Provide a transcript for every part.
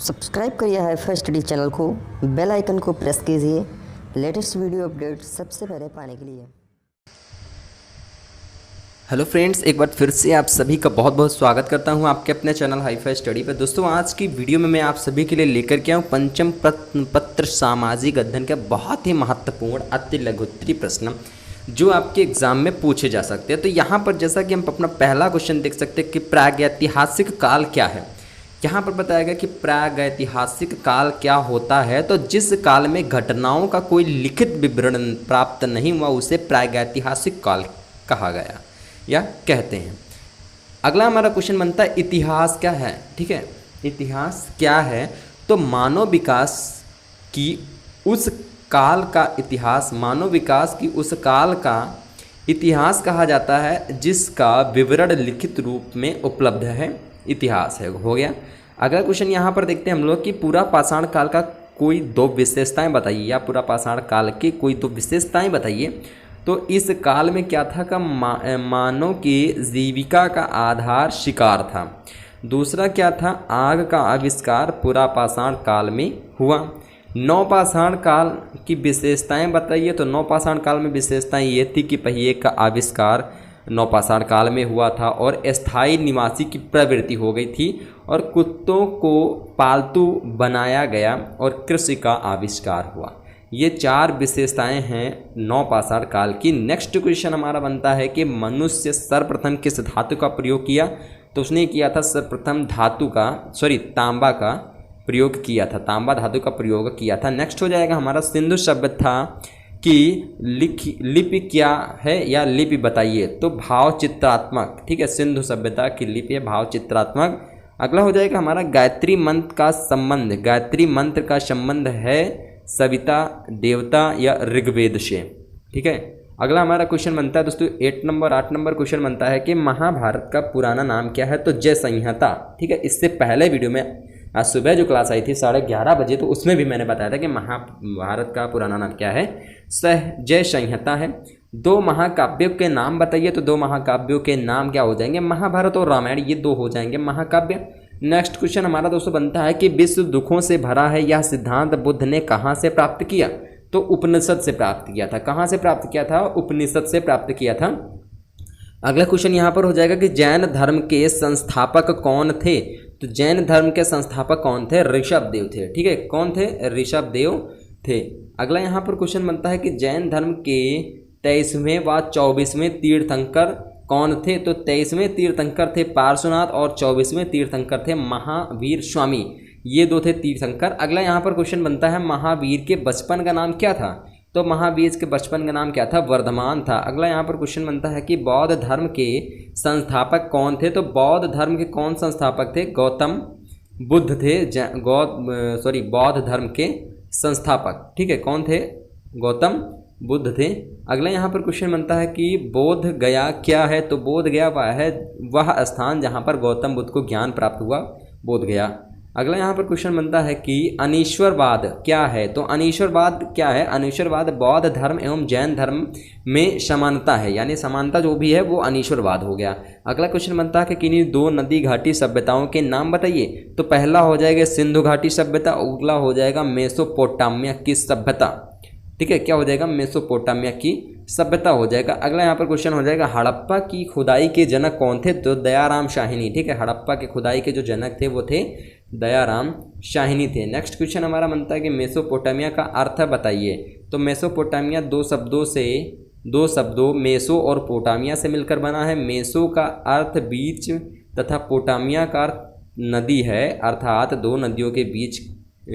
Subscribe करिए hi-fi study channel को, bell icon को प्रेस कीजिए लेटेस्ट वीडियो अपडेट सबसे पहले पाने के लिए। हेलो फ्रेंड्स, एक बार फिर से आप सभी का बहुत बहुत स्वागत करता हूं आपके अपने चैनल हाईफाई स्टडी पर। दोस्तों, आज की वीडियो में मैं आप सभी के लिए लेकर के आऊँ पंचम प्रश्न पत्र सामाजिक अध्ययन का बहुत ही महत्वपूर्ण अति लघुत्तरीय प्रश्न जो आपके एग्जाम में पूछे जा सकते हैं। तो यहाँ पर जैसा कि हम अपना पहला क्वेश्चन देख सकते हैं कि प्रागैतिहासिक काल क्या है। यहाँ पर बताया गया कि प्रागैतिहासिक काल क्या होता है, तो जिस काल में घटनाओं का कोई लिखित विवरण प्राप्त नहीं हुआ उसे प्रागैतिहासिक काल कहा गया या कहते हैं। अगला हमारा क्वेश्चन बनता है इतिहास क्या है। ठीक है, इतिहास क्या है, तो मानव विकास की उस काल का इतिहास, मानव विकास की उस काल का इतिहास कहा जाता है जिसका विवरण लिखित रूप में उपलब्ध है, इतिहास है। हो गया। अगला क्वेश्चन यहाँ पर देखते हैं हम लोग कि पूरा पाषाण काल का कोई दो विशेषताएं बताइए, या पूरा पाषाण काल की कोई दो विशेषताएं बताइए। तो इस काल में क्या था का मानव की जीविका का आधार शिकार था। दूसरा क्या था, आग का आविष्कार पूरा पाषाण काल में हुआ। नवपाषाण काल की विशेषताएं बताइए। तो नवपाषाण काल में विशेषताएं ये थी कि पहिए का आविष्कार नवपाषाण काल में हुआ था और स्थायी निवासी की प्रवृत्ति हो गई थी और कुत्तों को पालतू बनाया गया और कृषि का आविष्कार हुआ। ये चार विशेषताएं हैं नवपाषाण काल की। नेक्स्ट क्वेश्चन हमारा बनता है कि मनुष्य सर्वप्रथम किस धातु का प्रयोग किया। तो उसने किया था सर्वप्रथम तांबा का प्रयोग किया था, तांबा धातु का प्रयोग किया था। नेक्स्ट हो जाएगा हमारा सिंधु सभ्यता की लिपि क्या है या लिपि बताइए। तो भाव चित्रात्मक। ठीक है, सिंधु सभ्यता की लिपि है भाव चित्रात्मक। अगला हो जाएगा हमारा गायत्री मंत्र का संबंध। गायत्री मंत्र का संबंध है सविता देवता या ऋग्वेद से। ठीक है। अगला हमारा क्वेश्चन बनता है दोस्तों 8 नंबर क्वेश्चन बनता है कि महाभारत का पुराना नाम क्या है। तो जय संहिता। ठीक है, इससे पहले वीडियो में आज सुबह जो क्लास आई थी 11:30 बजे, तो उसमें भी मैंने बताया था कि महाभारत का पुराना नाम क्या है, जय संहिता है। दो महाकाव्यों के नाम बताइए। तो दो महाकाव्यों के नाम क्या हो जाएंगे, महाभारत और रामायण, ये दो हो जाएंगे महाकाव्य। नेक्स्ट क्वेश्चन हमारा दोस्तों बनता है कि विश्व दुखों से भरा है यह सिद्धांत बुद्ध ने कहाँ से प्राप्त किया। तो उपनिषद से प्राप्त किया था। कहाँ से प्राप्त किया था, उपनिषद से प्राप्त किया था। अगला क्वेश्चन यहाँ पर हो जाएगा कि जैन धर्म के संस्थापक कौन थे। तो जैन धर्म के संस्थापक कौन थे, ऋषभदेव थे। ठीक है, कौन थे, ऋषभदेव थे। अगला यहाँ पर क्वेश्चन बनता है कि जैन धर्म के 23वें व 24वें तीर्थंकर कौन थे। तो 23वें तीर्थंकर थे पार्श्वनाथ और 24वें तीर्थंकर थे महावीर स्वामी। ये दो थे तीर्थंकर। अगला यहाँ पर क्वेश्चन बनता है महावीर के बचपन का नाम क्या था। तो महावीर के बचपन का नाम क्या था, वर्धमान था। अगला यहाँ पर क्वेश्चन बनता है कि बौद्ध धर्म के संस्थापक कौन थे। तो बौद्ध धर्म के कौन संस्थापक थे, गौतम बुद्ध थे। बौद्ध धर्म के संस्थापक, ठीक है, कौन थे, गौतम बुद्ध थे। अगला यहाँ पर क्वेश्चन बनता है कि बोध गया क्या है। तो बोध गया वह स्थान जहाँ पर गौतम बुद्ध को ज्ञान प्राप्त हुआ, बोध गया। अगला यहाँ पर क्वेश्चन बनता है कि अनीश्वरवाद क्या है। तो अनीश्वरवाद क्या है, अनीश्वरवाद बौद्ध धर्म एवं जैन धर्म में समानता है, यानी समानता जो भी है वो अनीश्वरवाद हो गया। अगला क्वेश्चन बनता है कि किन्हीं दो नदी घाटी सभ्यताओं के नाम बताइए। तो पहला हो जाएगा सिंधु घाटी सभ्यता, अगला हो जाएगा मेसोपोटामिया की सभ्यता। ठीक है, क्या हो जाएगा, मेसोपोटामिया की सभ्यता हो जाएगा। अगला यहाँ पर क्वेश्चन हो जाएगा हड़प्पा की खुदाई के जनक कौन थे। तो दयाराम शाहिनी। ठीक है, हड़प्पा के खुदाई के जो जनक थे वो थे दयाराम शाहिनी थे। नेक्स्ट क्वेश्चन हमारा बनता है कि मेसोपोटामिया का अर्थ बताइए। तो मेसोपोटामिया दो शब्दों मेसो और पोटामिया से मिलकर बना है। मेसो का अर्थ बीच तथा पोटामिया का अर्थ नदी है, अर्थात दो नदियों के बीच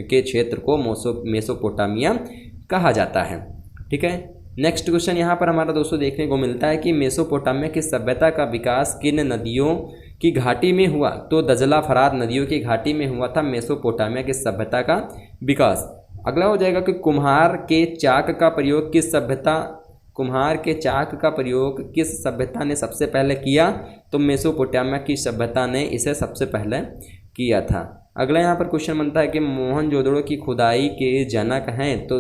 के क्षेत्र को मेसोपोटामिया कहा जाता है। ठीक है। नेक्स्ट क्वेश्चन यहाँ पर हमारा दोस्तों देखने को मिलता है कि मेसोपोटामिया की सभ्यता का विकास किन नदियों की घाटी में हुआ। तो दजला फरात नदियों की घाटी में हुआ था मेसोपोटामिया की सभ्यता का विकास। अगला हो जाएगा कि कुम्हार के चाक का प्रयोग किस सभ्यता ने सबसे पहले किया। तो मेसोपोटामिया की सभ्यता ने इसे सबसे पहले किया था। अगला यहाँ पर क्वेश्चन बनता है कि मोहनजोदड़ो की खुदाई के जनक हैं। तो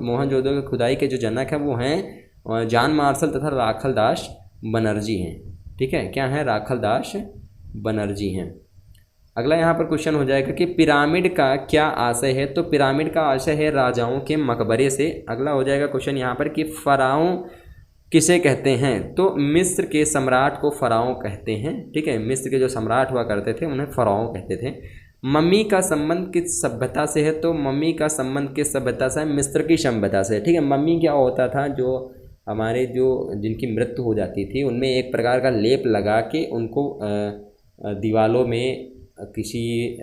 मोहनजोदड़ो की खुदाई के जो जनक हैं वो हैं जॉन मार्शल तथा राखलदास बनर्जी हैं। ठीक है, क्या है, राखलदास बनर्जी हैं। अगला यहाँ पर क्वेश्चन हो जाएगा कि पिरामिड का क्या आशय है। तो पिरामिड का आशय है राजाओं के मकबरे से। अगला हो जाएगा क्वेश्चन यहाँ पर कि फराओं किसे कहते हैं। तो मिस्र के सम्राट को फराओं कहते हैं। ठीक है, मिस्र के जो सम्राट हुआ करते थे उन्हें फराओं कहते थे। मम्मी का संबंध किस सभ्यता से है। तो मम्मी का संबंध किस सभ्यता से है, मिस्र की सभ्यता से। ठीक है, मम्मी क्या होता था, जो हमारे जो जिनकी मृत्यु हो जाती थी उनमें एक प्रकार का लेप लगा के उनको दीवालों में किसी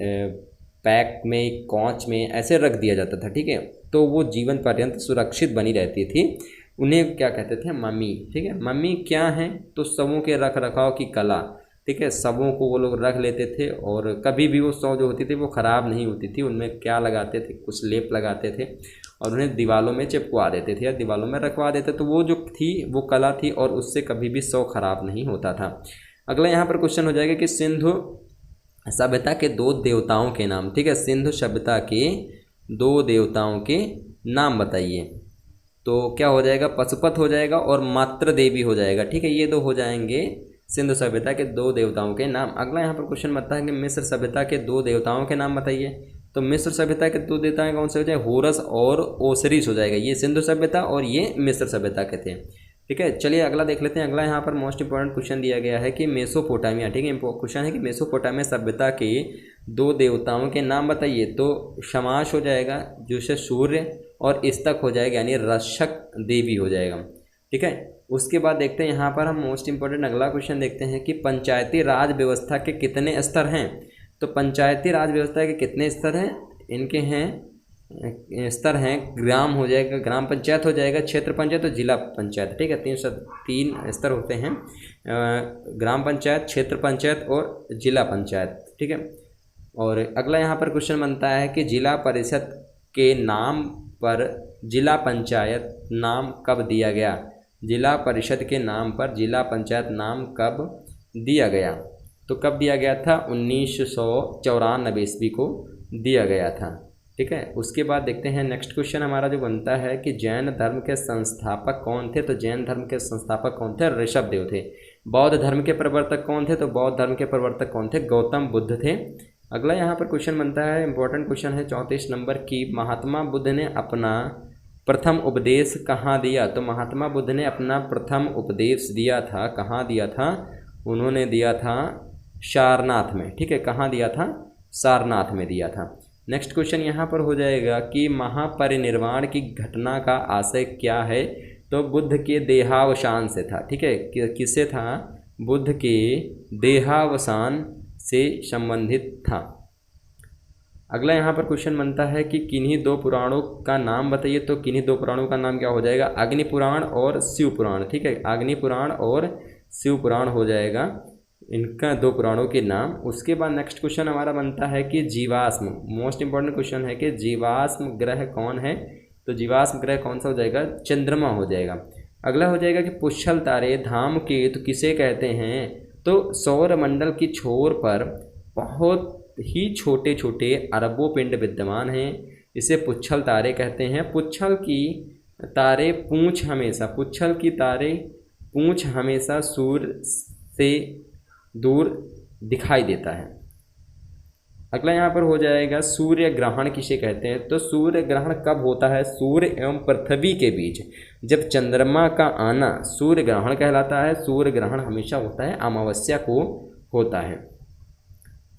पैक में, कौच में ऐसे रख दिया जाता था। ठीक है, तो वो जीवन पर्यंत सुरक्षित बनी रहती थी। उन्हें क्या कहते थे, मम्मी। ठीक है, मम्मी क्या है, तो शवों के रख रखाव की कला। ठीक है, शवों को वो लोग रख लेते थे और कभी भी वो शव जो होती थी वो ख़राब नहीं होती थी। उनमें क्या लगाते थे, कुछ लेप लगाते थे और उन्हें दीवारों में चिपकवा देते थे या दीवारों में रखवा देते। तो वो जो थी वो कला थी और उससे कभी भी शव खराब नहीं होता था। अगला यहाँ पर क्वेश्चन हो जाएगा कि सिंधु सभ्यता के 2 देवताओं के नाम। ठीक है, सिंधु सभ्यता के 2 देवताओं के नाम बताइए। तो क्या हो जाएगा, पशुपत हो जाएगा और मातृ देवी हो जाएगा। ठीक है, ये 2 हो जाएंगे सिंधु सभ्यता के 2 देवताओं के नाम। अगला यहाँ पर क्वेश्चन बनता है कि मिस्र सभ्यता के 2 देवताओं के नाम बताइए। तो मिस्र सभ्यता के 2 देवताएं कौन से हो जाए, होरस और ओसरिस हो जाएगा। ये सिंधु सभ्यता और ये मिस्र सभ्यता के थे। ठीक है, चलिए अगला देख लेते हैं। अगला यहाँ पर मोस्ट इंपॉर्टेंट क्वेश्चन दिया गया है कि मेसोपोटामिया। ठीक है, क्वेश्चन है कि मेसोपोटामिया सभ्यता के 2 देवताओं के नाम बताइए। तो शमाश हो जाएगा जो से सूर्य, और इस्तक हो जाएगा यानी रक्षक देवी हो जाएगा। ठीक है, उसके बाद देखते हैं यहाँ पर हम मोस्ट इंपॉर्टेंट अगला क्वेश्चन देखते हैं कि पंचायती राज व्यवस्था के कितने स्तर हैं। तो पंचायती राज व्यवस्था के कितने स्तर हैं, इनके हैं स्तर हैं, ग्राम हो जाएगा, ग्राम पंचायत हो जाएगा, क्षेत्र पंचायत और जिला पंचायत। ठीक है, 3 स्तर होते हैं, ग्राम पंचायत, क्षेत्र पंचायत और जिला पंचायत। ठीक है, और अगला यहाँ पर क्वेश्चन बनता है कि जिला परिषद के नाम पर जिला पंचायत नाम कब दिया गया। जिला परिषद के नाम पर जिला पंचायत नाम कब दिया गया। तो कब दिया गया था, 1994 ईस्वी को दिया गया था। ठीक है, उसके बाद देखते हैं नेक्स्ट क्वेश्चन हमारा जो बनता है कि जैन धर्म के संस्थापक कौन थे। तो जैन धर्म के संस्थापक कौन थे, ऋषभदेव थे। बौद्ध धर्म के प्रवर्तक कौन थे। तो बौद्ध धर्म के प्रवर्तक कौन थे, गौतम बुद्ध थे। अगला यहाँ पर क्वेश्चन बनता है, इंपॉर्टेंट क्वेश्चन है 34 नंबर की, महात्मा बुद्ध ने अपना प्रथम उपदेश कहाँ दिया। तो महात्मा बुद्ध ने अपना प्रथम उपदेश दिया था, कहाँ दिया था, उन्होंने दिया था सारनाथ में। ठीक है, कहाँ दिया था, सारनाथ में दिया था। नेक्स्ट क्वेश्चन यहाँ पर हो जाएगा कि महापरिनिर्वाण की घटना का आशय क्या है। तो बुद्ध के देहावसान से था। ठीक है, किससे था, बुद्ध के देहावसान से संबंधित था। अगला यहाँ पर क्वेश्चन बनता है कि किन्हीं 2 पुराणों का नाम बताइए। तो किन्हीं 2 पुराणों का नाम क्या हो जाएगा, अग्नि पुराण और शिव पुराण। ठीक है, अग्नि पुराण और शिव पुराण हो जाएगा इनका 2 पुराणों के नाम। उसके बाद नेक्स्ट क्वेश्चन हमारा बनता है कि जीवाश्म, मोस्ट इंपॉर्टेंट क्वेश्चन है कि जीवाश्म ग्रह कौन है। तो जीवाश्म ग्रह कौन सा हो जाएगा, चंद्रमा हो जाएगा। अगला हो जाएगा कि पुच्छल तारे धूमकेतु किसे कहते हैं। तो सौरमंडल की छोर पर बहुत ही छोटे छोटे अरबों पिंड विद्यमान हैं, इसे पुच्छल तारे कहते हैं। पुच्छल की तारे पूंछ हमेशा, पुच्छल की तारे पूंछ हमेशा सूर्य से दूर दिखाई देता है। अगला यहाँ पर हो जाएगा सूर्य ग्रहण किसे कहते हैं। तो सूर्य ग्रहण कब होता है, सूर्य एवं पृथ्वी के बीच जब चंद्रमा का आना सूर्य ग्रहण कहलाता है। सूर्य ग्रहण हमेशा होता है अमावस्या को होता है।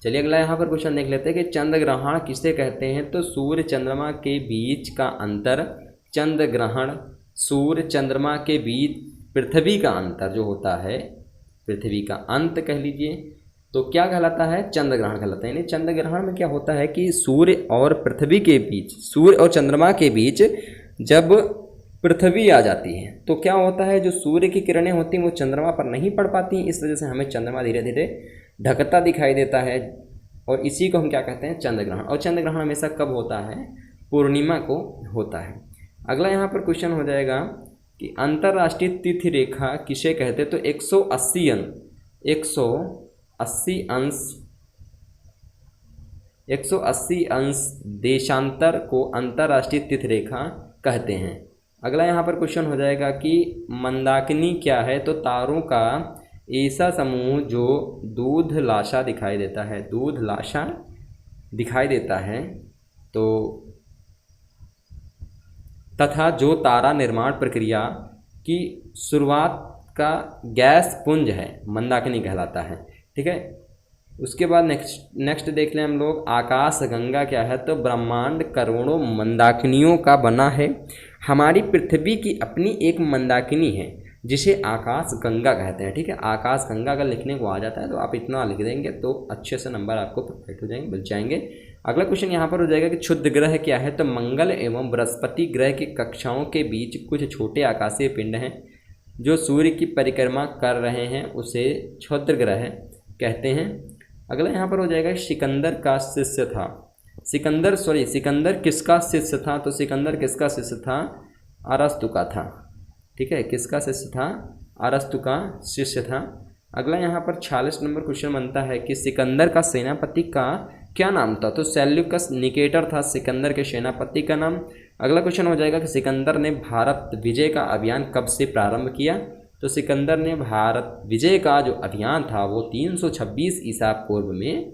चलिए अगला यहाँ पर क्वेश्चन देख लेते हैं कि चंद्र ग्रहण किसे कहते हैं। तो सूर्य चंद्रमा के बीच का अंतर चंद्र ग्रहण, सूर्य चंद्रमा के बीच पृथ्वी का अंतर जो होता है, पृथ्वी का अंत कह लीजिए, तो क्या कहलाता है, चंद्र ग्रहण कहलाता है। यानी चंद्र ग्रहण में क्या होता है कि सूर्य और पृथ्वी के बीच, सूर्य और चंद्रमा के बीच जब पृथ्वी आ जाती है तो क्या होता है, जो सूर्य की किरणें होती हैं वो चंद्रमा पर नहीं पड़ पाती, इस वजह से हमें चंद्रमा धीरे धीरे ढकता दिखाई देता है और इसी को हम क्या कहते हैं, चंद्र ग्रहण। और चंद्र ग्रहण हमेशा कब होता है, पूर्णिमा को होता है। अगला यहाँ पर क्वेश्चन हो जाएगा कि अंतर्राष्ट्रीय तिथि रेखा किसे कहते हैं। तो 180 अंश देशांतर को अंतर्राष्ट्रीय तिथि रेखा कहते हैं। अगला यहाँ पर क्वेश्चन हो जाएगा कि मंदाकिनी क्या है। तो तारों का ऐसा समूह जो दूधलाशा दिखाई देता है, दूधलाशा दिखाई देता है, तो तथा जो तारा निर्माण प्रक्रिया की शुरुआत का गैस पुंज है, मंदाकिनी कहलाता है। ठीक है, उसके बाद नेक्स्ट देख लें हम लोग, आकाश गंगा क्या है, तो ब्रह्मांड करोड़ों मंदाकिनियों का बना है। हमारी पृथ्वी की अपनी एक मंदाकिनी है जिसे आकाश गंगा कहते हैं। ठीक है, आकाश गंगा अगर लिखने को आ जाता है तो आप इतना लिख देंगे तो अच्छे से नंबर आपको परफेक्ट हो जाएंगे, बच जाएंगे। अगला क्वेश्चन यहाँ पर हो जाएगा कि क्षुद्र ग्रह क्या है, तो मंगल एवं बृहस्पति ग्रह की कक्षाओं के बीच कुछ छोटे आकाशीय पिंड हैं जो सूर्य की परिक्रमा कर रहे हैं, उसे क्षुद्र ग्रह कहते हैं। अगला यहाँ पर हो जाएगा सिकंदर का शिष्य था, सिकंदर किसका शिष्य था, तो सिकंदर किसका शिष्य था, अरस्तु का था। ठीक है, किसका शिष्य था, अरस्तु का शिष्य था। अगला यहाँ पर 46 नंबर क्वेश्चन बनता है कि सिकंदर का सेनापति का क्या नाम था, तो सेल्यूकस निकेटर था सिकंदर के सेनापति का नाम। अगला क्वेश्चन हो जाएगा कि सिकंदर ने भारत विजय का अभियान कब से प्रारंभ किया, तो सिकंदर ने भारत विजय का जो अभियान था वो 326 ईसा पूर्व में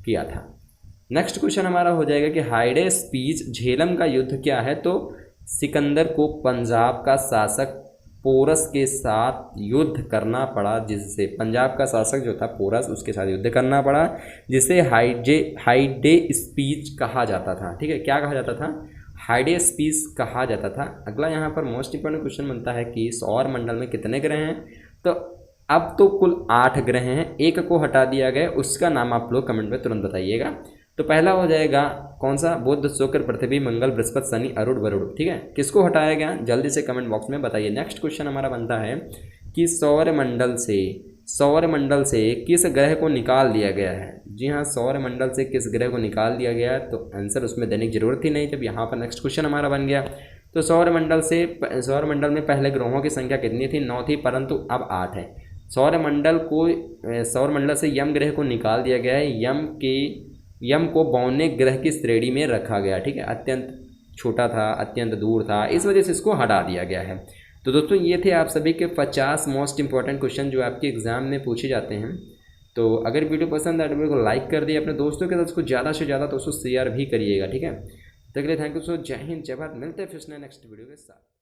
किया था। नेक्स्ट क्वेश्चन हमारा हो जाएगा कि हाइडेस्पीस झेलम का युद्ध क्या है, तो सिकंदर को पंजाब का शासक पोरस के साथ युद्ध करना पड़ा, जिससे पंजाब का शासक जो था पोरस, उसके साथ युद्ध करना पड़ा, जिसे हाइडेस्पीस कहा जाता था। ठीक है, क्या कहा जाता था, हाइडेस्पीस कहा जाता था। अगला यहाँ पर मोस्ट इंपॉर्टेंट क्वेश्चन बनता है कि सौर मंडल में कितने ग्रह हैं, तो अब तो कुल 8 ग्रह हैं, एक को हटा दिया गया, उसका नाम आप लोग कमेंट में तुरंत बताइएगा। तो पहला हो जाएगा कौन सा, बुध शुक्र पृथ्वी मंगल बृहस्पति शनि अरुण वरुण। ठीक है, किसको हटाया गया जल्दी से कमेंट बॉक्स में बताइए। नेक्स्ट क्वेश्चन हमारा बनता है कि सौर मंडल से किस ग्रह को निकाल दिया गया है। जी हाँ, सौर मंडल से किस ग्रह को निकाल दिया गया है, तो आंसर उसमें देने की जरूरत ही नहीं, जब यहाँ पर नेक्स्ट क्वेश्चन हमारा बन गया। तो सौर मंडल में पहले ग्रहों की संख्या कितनी थी, 9 थी, परंतु अब 8 है। सौर मंडल से यम ग्रह को निकाल दिया गया है, यम को बौने ग्रह की श्रेणी में रखा गया। ठीक है, अत्यंत छोटा था, अत्यंत दूर था, इस वजह से इसको हटा दिया गया है। तो दोस्तों ये थे आप सभी के 50 मोस्ट इंपॉर्टेंट क्वेश्चन जो आपके एग्जाम में पूछे जाते हैं। तो अगर वीडियो पसंद आए तो वीडियो को लाइक कर दिए, अपने दोस्तों के साथ उसको ज़्यादा से ज़्यादा दोस्तों शेयर भी करिएगा। ठीक है, तब के लिए थैंक यू सो, जय हिंद जय भारत, मिलते हैं फिर नेक्स्ट वीडियो के साथ।